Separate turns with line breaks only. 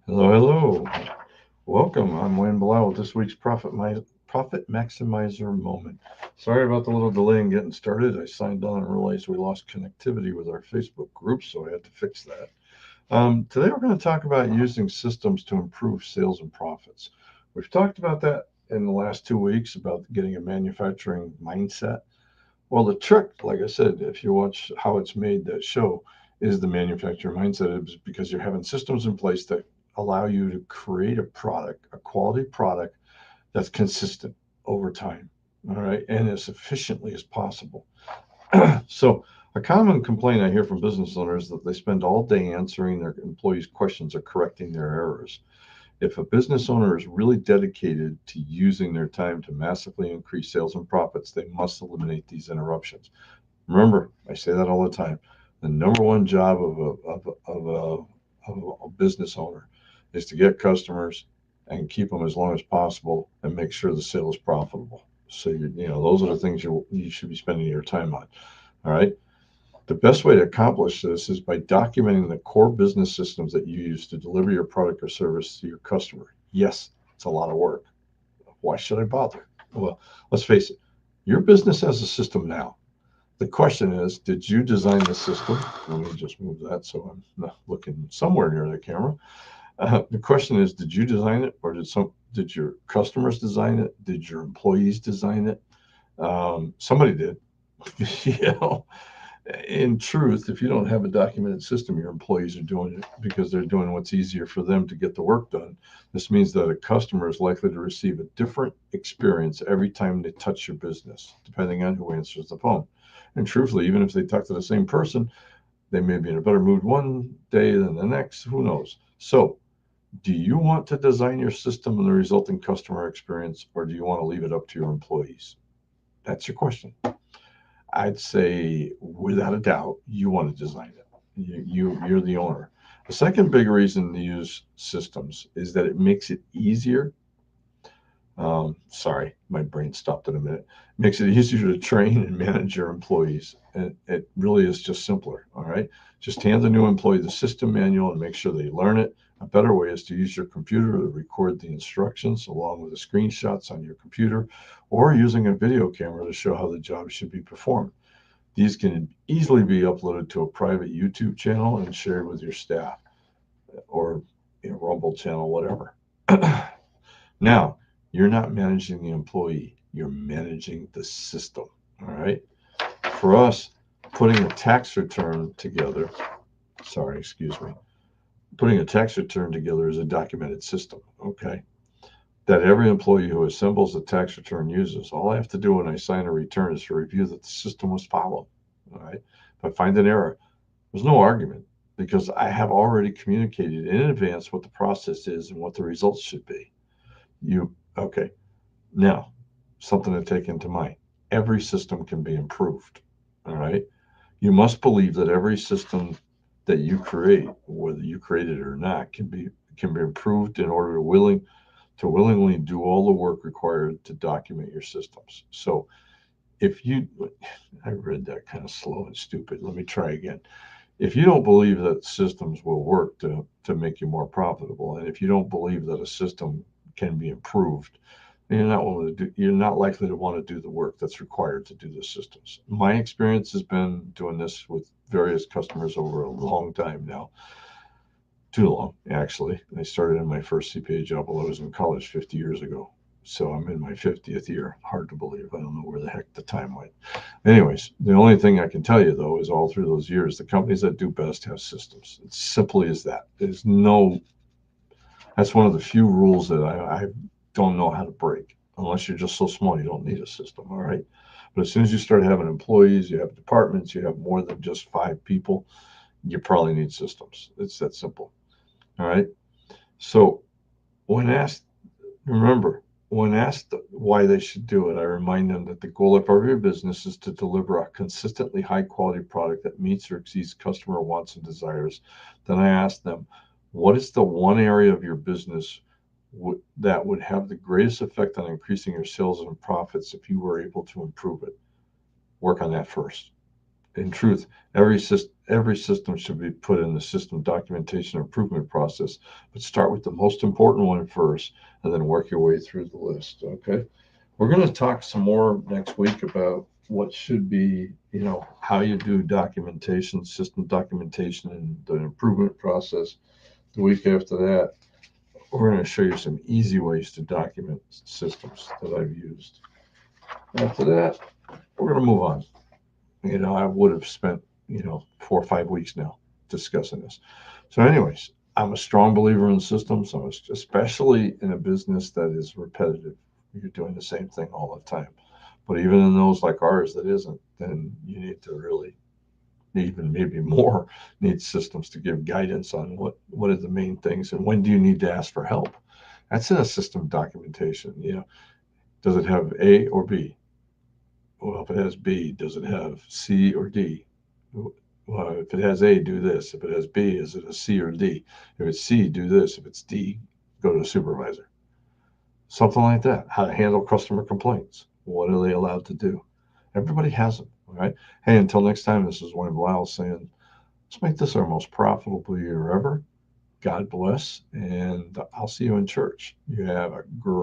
Hello, hello. Welcome. I'm Wayne Bilal with this week's Profit Maximizer Moment. Sorry about the little delay in getting started. I signed on and realized we lost connectivity with our Facebook group, so I had to fix that. Today, we're going to talk about using systems to improve sales and profits. We've talked about that in the last 2 weeks about getting a manufacturing mindset. Well, the trick, like I said, if you watch how it's made that show, is the manufacturer mindset is because you're having systems in place that allow you to create a product, a quality product that's consistent over time. All right. And as efficiently as possible. So, a common complaint I hear from business owners is that they spend all day answering their employees' questions or correcting their errors. If a business owner is really dedicated to using their time to massively increase sales and profits, they must eliminate these interruptions. Remember, I say that all the time. The number one job of a business owner is to get customers and keep them as long as possible and make sure the sale is profitable. So those are the things you should be spending your time on. All right. The best way to accomplish this is by documenting the core business systems that you use to deliver your product or service to your customer. Yes, it's a lot of work. Why should I bother? Well, let's face it, your business has a system now. The question is, did you design the system? Let me just move that so I'm not looking somewhere near the camera. The question is, did you design it, or did your customers design it? Did your employees design it? Somebody did. you know, in truth, if you don't have a documented system, your employees are doing it because they're doing what's easier for them to get the work done. This means that a customer is likely to receive a different experience every time they touch your business, depending on who answers the phone. And truthfully, even if they talk to the same person, they may be in a better mood one day than the next. Who knows? So, do you want to design your system and the resulting customer experience, or do you want to leave it up to your employees? That's your question. I'd say without a doubt, you want to design it. You're the owner. The second big reason to use systems is that it makes it easier. Sorry, my brain stopped in a minute. Makes it easier to train and manage your employees. And it really is just simpler. All right. Just hand the new employee the system manual and make sure they learn it. A better way is to use your computer to record the instructions along with the screenshots on your computer or using a video camera to show how the job should be performed. These can easily be uploaded to a private YouTube channel and shared with your staff or Rumble channel, whatever. Now, you're not managing the employee, you're managing the system. All right. For us, putting a tax return together, sorry, excuse me, putting a tax return together is a documented system. Okay. That every employee who assembles the tax return uses. All I have to do when I sign a return is to review that the system was followed. All right. If I find an error, there's no argument because I have already communicated in advance what the process is and what the results should be. Okay. Now, something to take into mind. Every system can be improved. All right. You must believe that every system that you create, whether you create it or not, can be improved in order to willingly do all the work required to document your systems. So if you, I read that kind of slow and stupid. Let me try again. If you don't believe that systems will work to make you more profitable, and if you don't believe that a system can be improved, then you're not likely to want to do the work that's required to do the systems. My experience has been doing this with various customers over a long time now. Too long, actually. I started in my first CPA job while I was in college 50 years ago. So I'm in my 50th year. Hard to believe. I don't know where the heck the time went. Anyways, the only thing I can tell you though is all through those years, the companies that do best have systems. It's simply as that. That's one of the few rules that I don't know how to break. Unless you're just so small, you don't need a system. All right. But as soon as you start having employees, you have departments, you have more than just 5 people, you probably need systems. It's that simple. All right. So when asked, remember, when asked why they should do it, I remind them that the goal of every business is to deliver a consistently high quality product that meets or exceeds customer wants and desires. Then I ask them, what is the one area of your business that would have the greatest effect on increasing your sales and profits if you were able to improve it? Work on that first. in truth, every system should be put in the system documentation improvement process, but start with the most important one first and then work your way through the list. Okay. We're going to talk some more next week about what should be, how you do documentation, system documentation, and the improvement process. The week after that, we're going to show you some easy ways to document systems that I've used. After that, we're going to move on. I would have spent, 4 or 5 weeks now discussing this. So, anyways, I'm a strong believer in systems, especially in a business that is repetitive. You're doing the same thing all the time. But even in those like ours that isn't, then you need to really, even maybe more, need systems to give guidance on what are the main things and when do you need to ask for help. That's in a system documentation. Does it have A or B? Well, if it has B, does it have C or D? Well, if it has A, do this. If it has B, is it a C or D? If it's C, do this. If it's D, go to the supervisor. Something like that. How to handle customer complaints. What are they allowed to do? Everybody has them. All right. Hey, until next time, this is Wayne Blau saying, let's make this our most profitable year ever. God bless. And I'll see you in church. You have a great